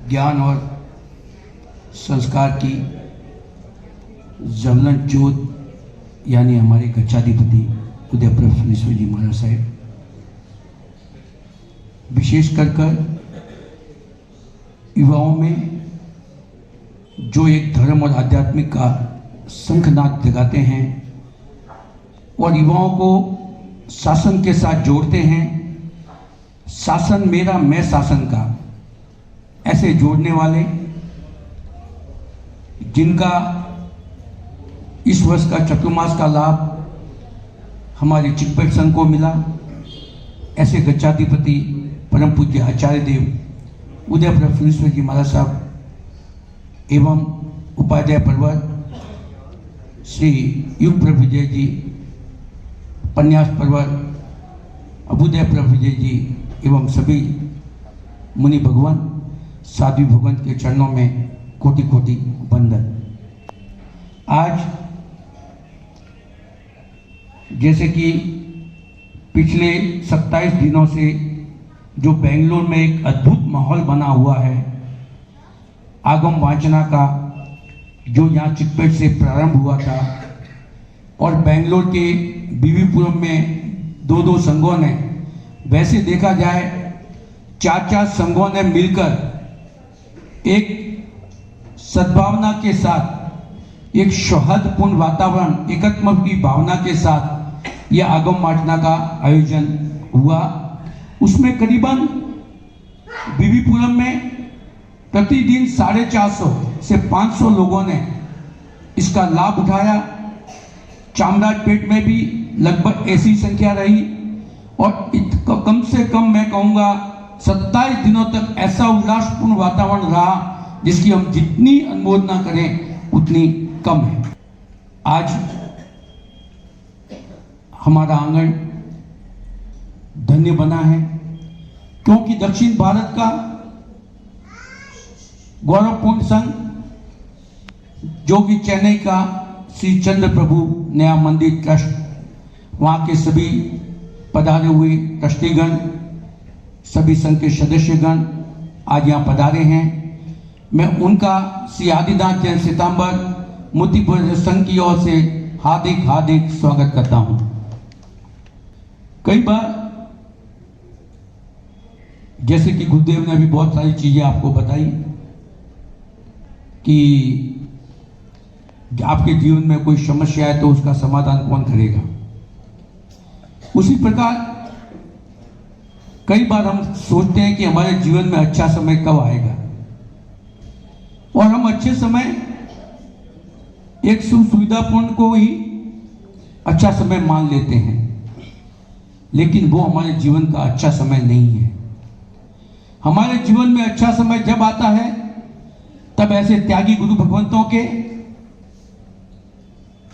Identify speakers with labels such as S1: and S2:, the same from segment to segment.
S1: ज्ञान और संस्कार की ज्वलंत ज्योत यानी हमारे गच्छाधिपति उदय प्रभु जी महाराज साहब, विशेष कर युवाओं में जो एक धर्म और आध्यात्मिक का शंखनाद जगाते हैं और युवाओं को शासन के साथ जोड़ते हैं, शासन मेरा मैं शासन का, ऐसे जोड़ने वाले जिनका इस वर्ष का चतुर्मास का लाभ हमारे चिकपेट संघ को मिला, ऐसे गच्छाधिपति परम पूज्य आचार्य देव उदय प्रभु जी महाराज साहब एवं उपाध्याय पर्वत श्री युग प्रभु विजय जी, पन्यास पर्वत अभुदय प्रभु विजय जी एवं सभी मुनि भगवान साधु भगवान के चरणों में कोटि कोटि वंदन। आज जैसे कि पिछले 27 दिनों से जो बेंगलोर में एक अद्भुत माहौल बना हुआ है, आगम वाचना का जो यहाँ चिकपेट से प्रारंभ हुआ था और बेंगलोर के बीवीपुरम में दो संघों ने, वैसे देखा जाए 4 संघों ने मिलकर एक सद्भावना के साथ, एक सौहार्दपूर्ण वातावरण, एकत्व की भावना के साथ यह आगम वाचना का आयोजन हुआ। उसमें करीबन बीवीपुरम में प्रतिदिन 450 से 500 लोगों ने इसका लाभ उठाया। चामराजपेट में भी लगभग ऐसी संख्या रही और कम से कम मैं कहूँगा 27 दिनों तक ऐसा उल्लासपूर्ण वातावरण रहा जिसकी हम जितनी अनुमोदना करें उतनी कम है। आज हमारा आंगन धन्य बना है क्योंकि दक्षिण भारत का गौरवपूर्ण संघ जो कि चेन्नई का श्री चंद्र प्रभु नया मंदिर ट्रस्ट, वहाँ के सभी पधारे हुए ट्रस्टीगण, सभी संघ के सदस्यगण आज यहाँ पधारे हैं। मैं उनका श्री आदिनाथ जैन सितंबर मूर्तिपुर संघ की ओर से हार्दिक स्वागत करता हूँ। कई बार जैसे कि गुरुदेव ने अभी बहुत सारी चीजें आपको बताई कि आपके जीवन में कोई समस्या है तो उसका समाधान कौन करेगा। उसी प्रकार कई बार हम सोचते हैं कि हमारे जीवन में अच्छा समय कब आएगा और हम अच्छे समय एक सुविधापूर्ण को ही अच्छा समय मान लेते हैं, लेकिन वो हमारे जीवन का अच्छा समय नहीं है। हमारे जीवन में अच्छा समय जब आता है तब ऐसे त्यागी गुरु भगवंतों के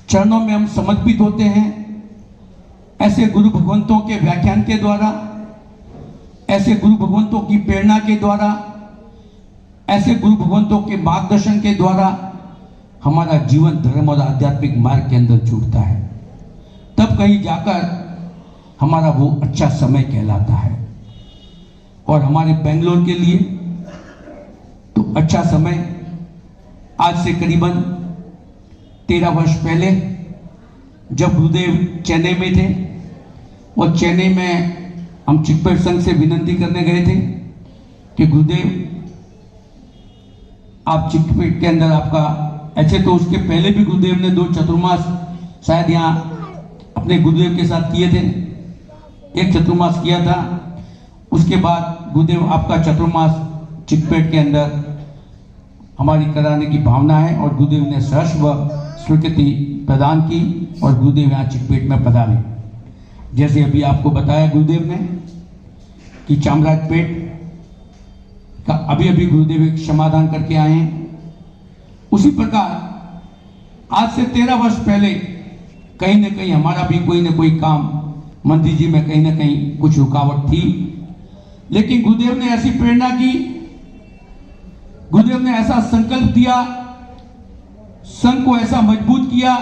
S1: चरणों में हम समर्पित होते हैं। ऐसे गुरु भगवंतों के व्याख्यान के द्वारा, ऐसे गुरु भगवंतों की प्रेरणा के द्वारा, ऐसे गुरु भगवंतों के मार्गदर्शन के द्वारा हमारा जीवन धर्म और आध्यात्मिक मार्ग के अंदर जुड़ता है। तब कहीं जाकर हमारा वो अच्छा समय कहलाता है। और हमारे बेंगलोर के लिए तो अच्छा समय आज से करीबन 13 वर्ष पहले जब गुरुदेव चेन्नई में थे और चेन्नई में हम चिकपेट संघ से विनती करने गए थे कि गुरुदेव आप चिकपेट के अंदर आपका, ऐसे तो उसके पहले भी गुरुदेव ने 2 चतुर्मास शायद यहाँ अपने गुरुदेव के साथ किए थे, एक चतुर्मास किया था। उसके बाद गुरुदेव आपका चतुर्मास चिकपेट के अंदर हमारी कराने की भावना है और गुरुदेव ने सहर्ष व स्वीकृति प्रदान की और गुरुदेव यहाँ चिकपेट में पधारे। जैसे अभी आपको बताया गुरुदेव ने कि चामराजपेट का अभी गुरुदेव एक समाधान करके आए हैं। उसी प्रकार आज से 13 वर्ष पहले कहीं न कहीं हमारा भी कोई न कोई काम मंदिर जी में कहीं न कहीं कुछ रुकावट थी, लेकिन गुरुदेव ने ऐसी प्रेरणा की, गुरुदेव ने ऐसा संकल्प दिया, संघ को ऐसा मजबूत किया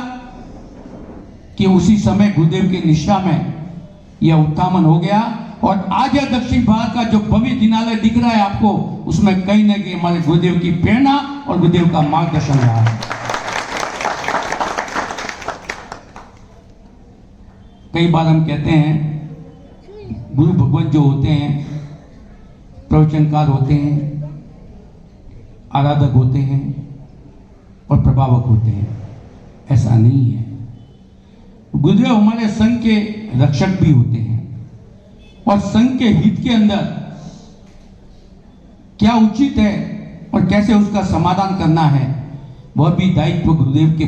S1: कि उसी समय गुरुदेव की निष्ठा में यह उत्थान हो गया और आज यह दक्षिण भारत का जो भव्य जिनालय दिख रहा है आपको, उसमें कहीं ना कहीं हमारे गुरुदेव की प्रेरणा और गुरुदेव का मार्गदर्शन रहा है। कई बार हम कहते हैं गुरु भगवान जो होते हैं, प्रवचनकार होते हैं, आराधक होते हैं और प्रभावक होते हैं। ऐसा नहीं है। गुरुदेव हमारे संघ के रक्षक भी होते हैं और संघ के हित के अंदर क्या उचित है और कैसे उसका समाधान करना है, वह भी दायित्व गुरुदेव के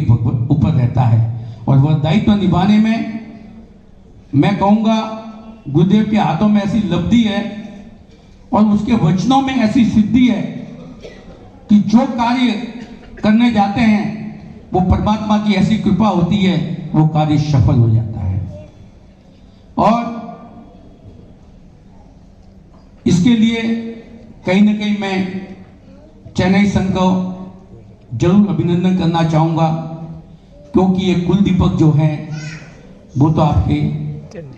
S1: ऊपर रहता है। और वह दायित्व निभाने में मैं कहूंगा गुरुदेव के हाथों में ऐसी लब्धि है और उसके वचनों में ऐसी सिद्धि है कि जो कार्य करने जाते हैं वो परमात्मा की ऐसी कृपा होती है, वो कार्य सफल हो जाता है। और इसके लिए कहीं ना कहीं मैं चेन्नई संघ को जरूर अभिनंदन करना चाहूंगा, क्योंकि ये कुल दीपक जो है वो तो आपके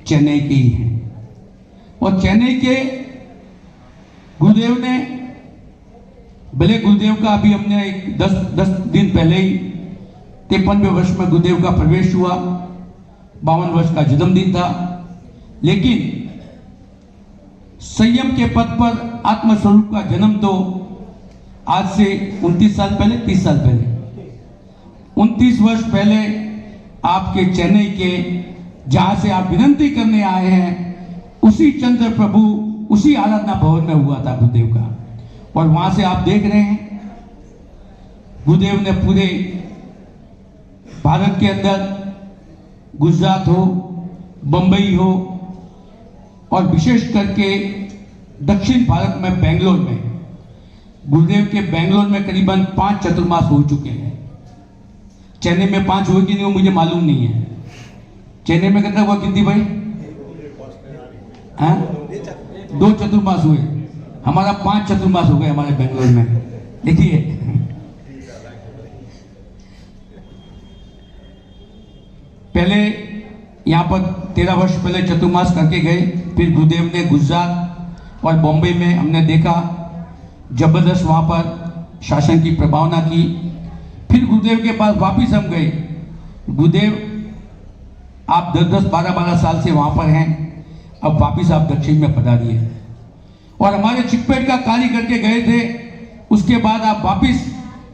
S1: चेन्नई के ही हैं। और चेन्नई के गुरुदेव ने, भले गुरुदेव का अभी हमने 10 दिन पहले ही 53वें वर्ष में गुरुदेव का प्रवेश हुआ, 52 वर्ष का जन्मदिन था, लेकिन संयम के पद पर आत्मस्वरूप का जन्म तो आज से 29 साल पहले, 30 साल पहले, 29 वर्ष पहले आपके चेन्नई के, जहां से आप विनती करने आए हैं, उसी चंद्र प्रभु, उसी आराधना भवन में हुआ था गुरुदेव का। और वहां से आप देख रहे हैं गुरुदेव ने पूरे भारत के अंदर, गुजरात हो, बंबई हो और विशेष करके दक्षिण भारत में बेंगलोर में, गुरुदेव के बेंगलोर में करीबन 5 चतुर्मास हो चुके हैं। चेन्नई में 5 हुए कि नहीं मुझे मालूम नहीं है। चेन्नई में कितना हुआ गिनती भाई? 2 चतुर्मास हुए। हमारा 5 चतुर्मास हो गए हमारे बेंगलोर में। देखिए पहले यहाँ पर 13 वर्ष पहले चतुर्मास करके गए, फिर गुरुदेव ने गुजरात और बॉम्बे में हमने देखा जबरदस्त वहाँ पर शासन की प्रभावना की। फिर गुरुदेव के पास वापिस हम गए। गुरुदेव आप 10-10, 12-12 साल से वहाँ पर हैं, अब वापिस आप दक्षिण में पधारिए। और हमारे चिकपेट का कार्य करके गए थे, उसके बाद आप वापिस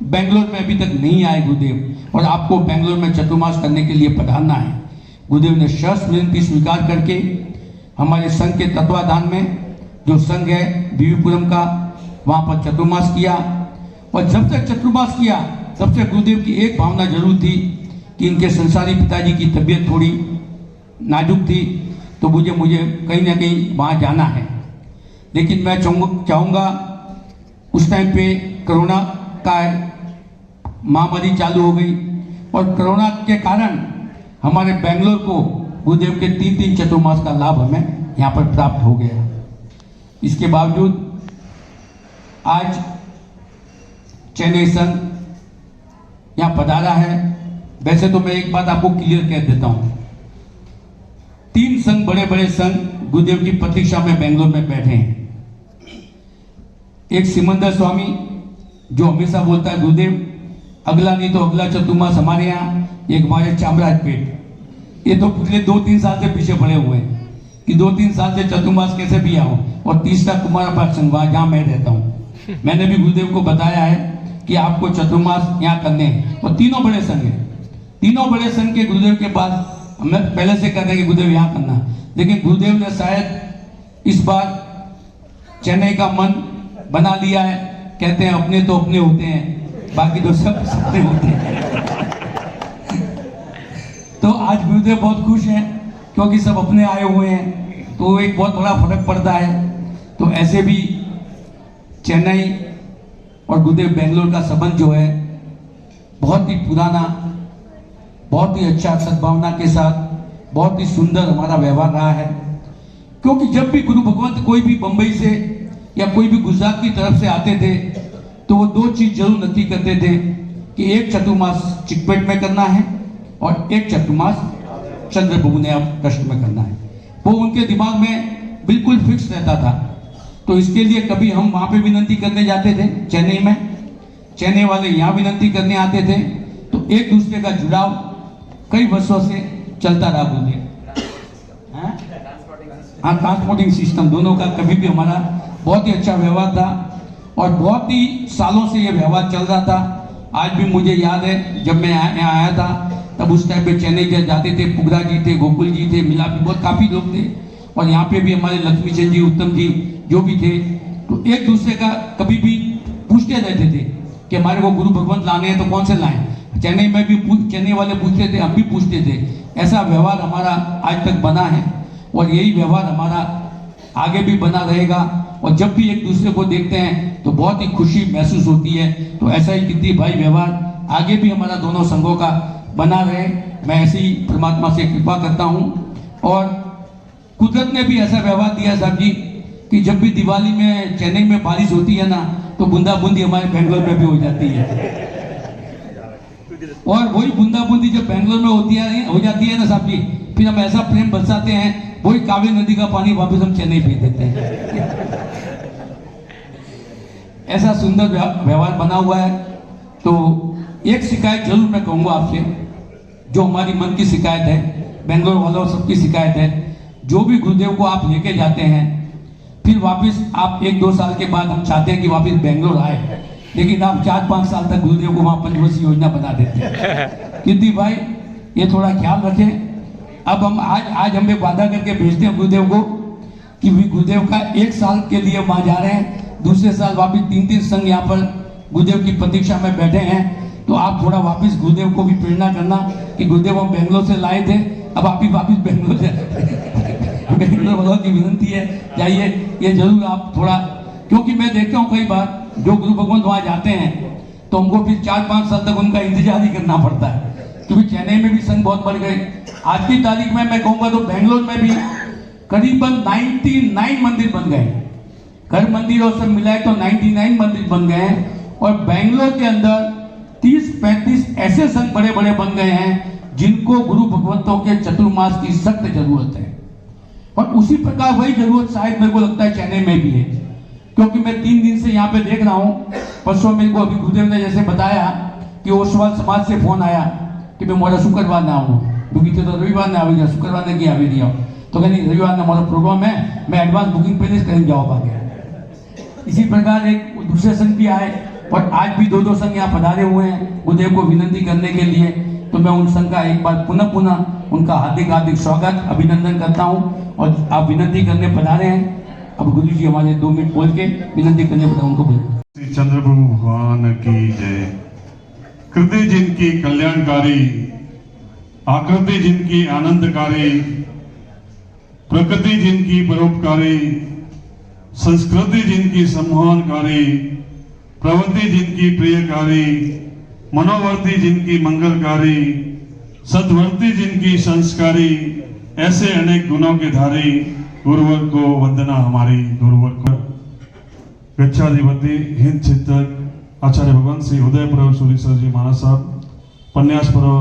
S1: बेंगलोर में अभी तक नहीं आए गुरुदेव, और आपको बेंगलोर में चतुर्मास करने के लिए पधारना है। गुरुदेव ने शर्त विनती स्वीकार करके हमारे संघ के तत्वाधान में जो संघ है बीवीपुरम का, वहाँ पर चतुर्मास किया। और जब तक चतुर्मास किया तब तक गुरुदेव की एक भावना जरूर थी कि इनके संसारी पिताजी की तबीयत थोड़ी नाजुक थी, तो मुझे कहीं ना कहीं वहाँ जाना है। लेकिन मैं चाहूँगा उस टाइम पे कोरोना का महामारी चालू हो गई और कोरोना के कारण हमारे बेंगलोर को गुरुदेव के 3 चतुर्मास का लाभ हमें यहाँ पर प्राप्त हो गया। इसके बावजूद आज चेन्नई संघ यहाँ पधारा है। वैसे तो मैं एक बात आपको क्लियर कह देता हूँ, 3 संघ, बड़े बड़े संघ गुरुदेव की प्रतीक्षा में बेंगलोर में बैठे हैं। एक सिमंदर स्वामी जो हमेशा बोलता है गुरुदेव अगला नहीं तो अगला चतुर्मास हमारे यहाँ, एक हमारे चामराजपेट, ये तो पिछले 2-3 साल से पीछे पड़े हुए हैं कि 2-3 साल से चतुर्मास कैसे भी आओ। और तीसरा कुमारपाठ संघ, जहाँ मैं रहता हूँ, मैंने भी गुरुदेव को बताया है कि आपको चतुर्मास यहाँ करने हैं। और तीनों बड़े संघ हैं, तीनों बड़े संघ के गुरुदेव के पास हमें पहले से कहते हैं कि गुरुदेव यहाँ करना, लेकिन गुरुदेव ने शायद इस बार चेन्नई का मन बना लिया है। कहते हैं अपने तो अपने होते हैं, बाकी तो सब सबने होते हैं। तो आज गुरुदेव बहुत खुश हैं क्योंकि सब अपने आए हुए हैं, तो एक बहुत बड़ा फर्क पड़ता है। तो ऐसे भी चेन्नई और गुरुदेव बेंगलोर का संबंध जो है बहुत ही पुराना, बहुत ही अच्छा सद्भावना के साथ, बहुत ही सुंदर हमारा व्यवहार रहा है। क्योंकि जब भी गुरु भगवंत कोई भी बंबई से या कोई भी गुजरात की तरफ से आते थे तो वो 2 चीज जरूर नक्की करते थे कि एक चतुर्मास चिकपेट में करना है और एक चतुर्मास चंद्रप्रभु ने अब ट्रस्ट में करना है। वो उनके दिमाग में बिल्कुल फिक्स रहता था। तो इसके लिए कभी हम वहाँ पे विनती करने जाते थे चेन्नई में, चेन्नई वाले यहाँ विनती करने आते थे, तो एक दूसरे का जुड़ाव कई वर्षों से चलता रहा। बोलिए हाँ, ट्रांसपोर्टिंग सिस्टम दोनों का कभी भी हमारा बहुत ही अच्छा व्यवहार था और बहुत ही सालों से ये व्यवहार चल रहा था। आज भी मुझे याद है जब मैं यहाँ आया था तब उस टाइम पे चेन्नई जाते थे, पुगरा जी थे, गोकुल जी थे, मिलापी बहुत काफ़ी लोग थे और यहाँ पे भी हमारे लक्ष्मी चंद जी, उत्तम जी जो भी थे, तो एक दूसरे का कभी भी पूछते रहते थे कि हमारे को गुरु भगवंत लाने हैं तो कौन से लाएं। चेन्नई में भी चेन्नई वाले पूछते थे, हम भी पूछते थे। ऐसा व्यवहार हमारा आज तक बना है और यही व्यवहार हमारा आगे भी बना रहेगा और जब भी एक दूसरे को देखते हैं तो बहुत ही खुशी महसूस होती है। तो ऐसा ही कीर्ति भाई व्यवहार आगे भी हमारा दोनों संघों का बना रहे, मैं ऐसे ही परमात्मा से कृपा करता हूँ। और कुदरत ने भी ऐसा व्यवहार दिया साहब जी कि जब भी दिवाली में चेन्नई में बारिश होती है ना तो बूंदा बूंदी हमारे बेंगलोर में भी हो जाती है और वही बूंदा बूंदी जब बेंगलोर में हो जाती है ना साहब जी, फिर हम ऐसा प्रेम बरसाते हैं, वही कावेरी नदी का पानी वापस हम चेन्नई भेज देते हैं। ऐसा सुंदर व्यवहार बना हुआ है। तो एक शिकायत जरूर मैं कहूँगा आपसे, जो हमारी मन की शिकायत है, बेंगलोर वालों सबकी शिकायत है, जो भी गुरुदेव को आप लेके जाते हैं फिर वापस आप 1-2 साल के बाद हम चाहते हैं कि वापस बेंगलोर आए, लेकिन आप 4-5 साल तक गुरुदेव को वहाँ पंचवर्षीय योजना बना देते हैं। कीर्ति भाई ये थोड़ा ख्याल रखें। अब हम आज हम एक वादा करके भेजते हैं गुरुदेव को कि गुरुदेव का 1 साल के लिए वहाँ जा रहे हैं, दूसरे साल वापस 3-3 संघ यहाँ पर गुरुदेव की प्रतीक्षा में बैठे हैं। तो आप थोड़ा वापस गुरुदेव को भी प्रेरणा करना कि गुरुदेव हम बेंगलोर से लाए थे, अब आप ही वापस बेंगलोर से बेंगलोर वालों की विनती है जाइए, ये जरूर आप थोड़ा, क्योंकि मैं देखता हूँ कई बार जो गुरु भगवंत वहाँ जाते हैं तो हमको फिर 4-5 साल तक उनका इंतजार ही करना पड़ता है, क्योंकि चेन्नई में भी संघ बहुत बढ़ गए। आज की तारीख में मैं कहूँगा तो बेंगलोर में भी करीबन 99 मंदिर बन गए, घर मंदिर और सब मिलाए तो 99 मंदिर बन गए हैं और बेंगलोर के अंदर 30-35 ऐसे संघ बड़े बड़े बन गए हैं जिनको गुरु भगवंतों के चतुर्मास की सख्त जरूरत है। और उसी प्रकार वही जरूरत शायद मेरे को लगता है चेन्नई में भी है, क्योंकि मैं 3 दिन से यहाँ पे देख रहा हूँ। परसों मेरे को अभी गुरुदेव ने जैसे बताया कि ओसवाल समाज से फोन आया कि मैं मोरा शुक्रवार ना आऊँ, क्योंकि तो रविवार ने आवी, शुक्रवार ने किया दिया, तो कहनी रविवार ने हमारा प्रोग्राम है, मैं एडवांस बुकिंग पहले करें जाओ पाके। इसी प्रकार एक दूसरे संघ भी आए और आज भी 2-2 संघ यहाँ पधारे हुए हैं गुरुदेव को विनती करने के लिए। तो मैं उन संघ का एक बार पुनः उनका हार्दिक स्वागत अभिनंदन करता हूँ और आप विनती करने पधारे हैं। अब गुरु जी हमारे 2 मिनट बोल के विनती करने पधारे, उनको बोले।
S2: श्री चंद्रप्रभु भगवान की जय। कृति जिनकी कल्याणकारी, आकृति जिनकी आनंदकारी, प्रकृति जिनकी परोपकारी, संस्कृति जिनकी सम्मानकारी, प्रवृत्ति जिनकी प्रियकारी, मनोवर्ती जिनकी मंगलकारी, सद्वर्ती जिनकी संस्कारी, ऐसे अनेक गुणों के धारी गुरुवर को वंदना हमारी। गुरुवर को गच्छाधिपति हिंद चिंतक आचार्य भगवान श्री उदय प्रभु सूरीसर जी महाराज साहब, पन्यास प्रभु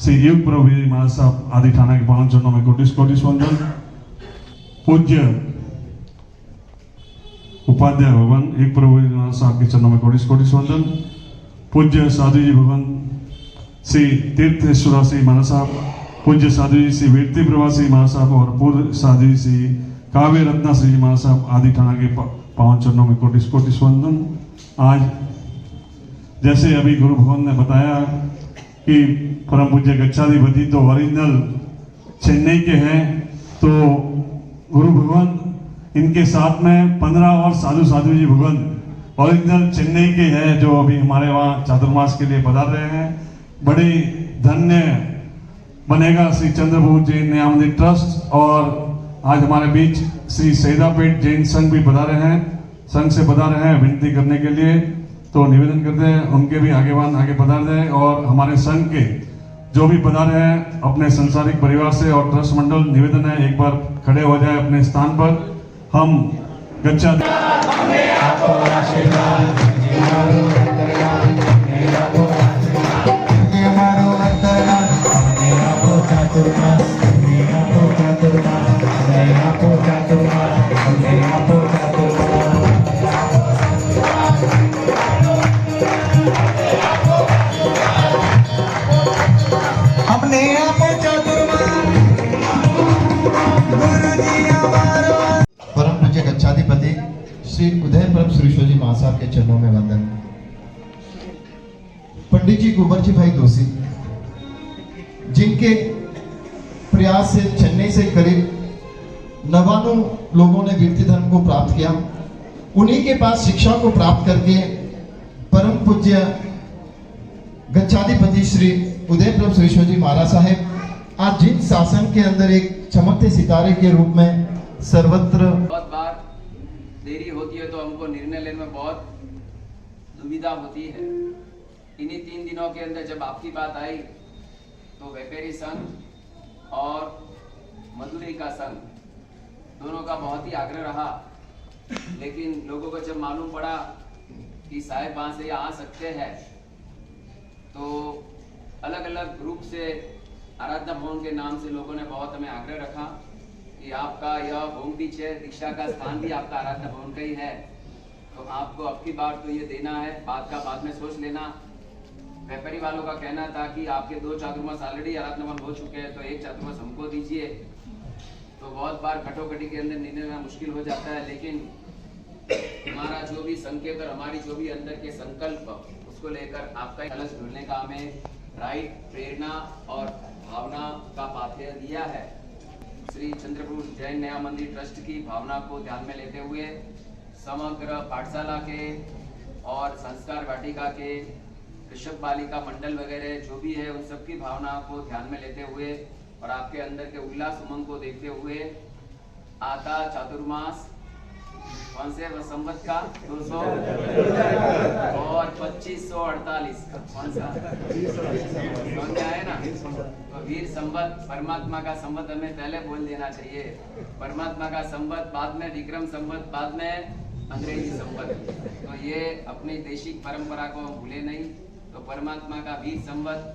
S2: श्री युग प्रभु जी महाराज साहब आदि थाना के पावन चरणों में कोटि वंदन। पूज्य उपाध्याय भगवान एक प्रभु जी महाराज साहब के चरणों में कोटि वंदन। पूज्य साधु जी भगवान श्री तीर्थेश्वरा श्री महाराज साहब, पूज्य साधु जी श्री वीरती प्रवासी महाराज साहब और पूर्व साधु जी श्री काव्य रत्ना श्री जी महाराज साहब आदि थाना के पावन चरणों में कोटि वंदन। आज जैसे अभी गुरु भगवान ने बताया कि परम पूज्य गच्छाधिपति तो ओरिजिनल चेन्नई के हैं, तो गुरु भगवान इनके साथ में 15 और साधु जी भगवान ओरिजिनल चेन्नई के हैं, जो अभी हमारे वहाँ चातुर्मास के लिए पधार रहे हैं। बड़ी धन्य बनेगा श्री चंद्रप्रभु जैन न्याय ट्रस्ट। और आज हमारे बीच श्री सैदापेट जैन संघ भी पधारे हैं, संघ से पधारे हैं विनती करने के लिए। तो निवेदन करते हैं उनके भी आगे पधार दें और हमारे संघ के जो भी पधारे हैं अपने संसारिक परिवार से और ट्रस्ट मंडल, निवेदन है एक बार खड़े हो जाए अपने स्थान पर। हम गच्छा
S3: चातुर्मास प्रभ सुरेश्वर जी महासाहब के चरणों में वंदन। पंडित जी कुंवर जी भाई दोषी, जिनके प्रयास से चेन्नई से करीब 99 लोगों ने वीरती धर्म को प्राप्त किया, उन्हीं के पास शिक्षा को प्राप्त करके परम पूज्य गच्छाधिपति श्री उदय प्रभ सुरेश्वर जी महाराज साहेब आज जिन शासन के अंदर एक चमकते सितारे के रूप में सर्वत्र
S4: बहुत बार देरी होती है तो हमको निर्णय लेने में बहुत दुविधा होती है। इन्हीं 3 दिनों के अंदर जब आपकी बात आई तो व्यापारी संघ और मजदूरी का संघ दोनों का बहुत ही आग्रह रहा, लेकिन लोगों को जब मालूम पड़ा कि साहेब वहां से आ सकते हैं तो अलग अलग रूप से आराधना भवन के नाम से लोगों ने बहुत हमें आग्रह रखा कि आपका यह होम बीच है, दीक्षा का स्थान भी आपका आराधना भवन का ही है, तो आपको अब की बार तो ये देना है, बात का बाद में सोच लेना। व्यापारी वालों का कहना था कि आपके 2 चातुर्मास ऑलरेडी आराधना भवन हो चुके हैं तो 1 चातुर्मास हमको दीजिए। तो बहुत बार खटोखटी के अंदर निर्णय लेना मुश्किल हो जाता है, लेकिन हमारा जो भी संकेत और हमारी जो भी अंदर के संकल्प उसको लेकर आपका कलश ढूंढने का हमें राइट, प्रेरणा और भावना का पाथेय दिया है। श्री चंद्रपुर जैन नया मंदिर ट्रस्ट की भावना को ध्यान में लेते हुए समग्र पाठशाला के और संस्कार वाटिका के ऋषभ बालिका मंडल वगैरह जो भी है उन सबकी भावना को ध्यान में लेते हुए और आपके अंदर के उल्लास उमंग को देखते हुए आता चातुर्मास कौन से संवत का 200 और 2548 का कौन सा समझ में आए ना। तो वीर संवत परमात्मा का संवत हमें पहले बोल देना चाहिए, परमात्मा का संवत बाद में, विक्रम संवत बाद में, अंग्रेजी संवत। तो ये अपनी देशिक परंपरा को हम भूले नहीं। तो परमात्मा का वीर संवत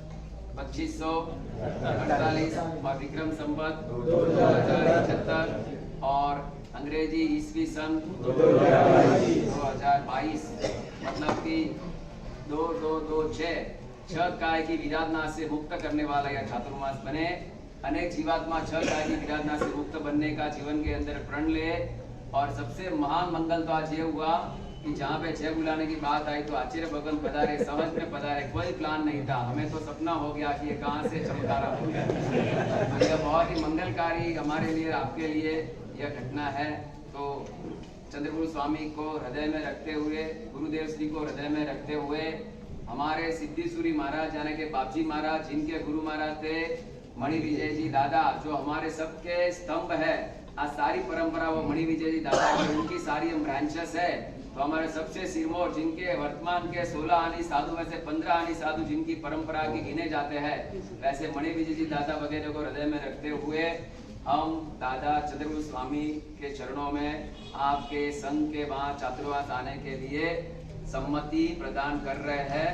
S4: 2548 और विक्रम संवत 2076 और अंग्रेजी ईस्वी सन 2022, मतलब कि 2226 काय की विराधना से मुक्त करने वाला यह चातुर्मास बने। अनेक जीवात्मा 6 काय की विराधना से मुक्त बनने का जीवन के अंदर प्रण ले। और सबसे महान मंगल तो आज ये हुआ कि जहाँ पे 6 बुलाने की बात आई तो आचार्य भगवान पधारे, समझ में पधारे, कोई प्लान नहीं था, हमें तो सपना हो गया कि ये कहाँ से चमत्कार हो गया। तो यह बहुत ही मंगलकारी हमारे लिए, आपके लिए यह घटना है। तो चंद्रगुरु स्वामी को हृदय में रखते हुए, गुरुदेव श्री को हृदय में रखते हुए, हमारे सिद्धेश्वरी महाराज यानी के बापजी महाराज जिनके गुरु महाराज थे मणि विजय जी दादा, जो हमारे सबके स्तंभ है, आज सारी परंपरा वो मणि विजय जी दादा की, उनकी सारी हम ब्रांचेस है। तो हमारे सबसे सिरमौर जिनके वर्तमान के 16 आनी साधु में से 15 आनी साधु जिनकी परंपरा के गिने जाते हैं, वैसे मणि विजय जी दादा वगैरह को हृदय में रखते हुए हम दादा चंद्रगुरु स्वामी के चरणों में आपके संघ के वहां चातुर्मास आने के लिए सम्मति प्रदान कर रहे हैं।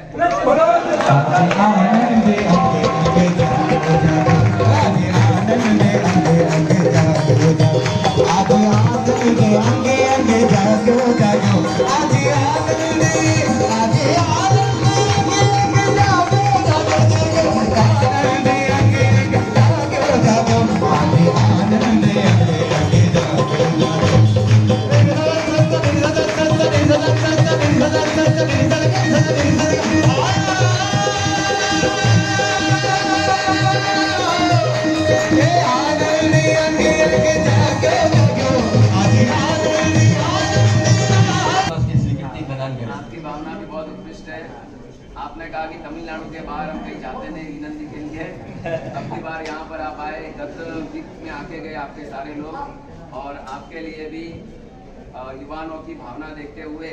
S4: आपकी भावना भी बहुत उत्कृष्ट है। आपने कहा कि तमिलनाडु के बाहर हम कहीं जाते नहीं विनंती के लिए, अब की बार यहाँ पर आप आए, गत वीक में आके गए आपके सारे लोग, और आपके लिए भी युवाओं की भावना देखते हुए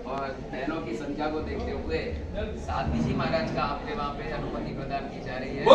S4: और बहनों की संख्या को देखते हुए साध्वी जी महाराज का आपके वहाँ पे अनुमति प्रदान की जा रही है।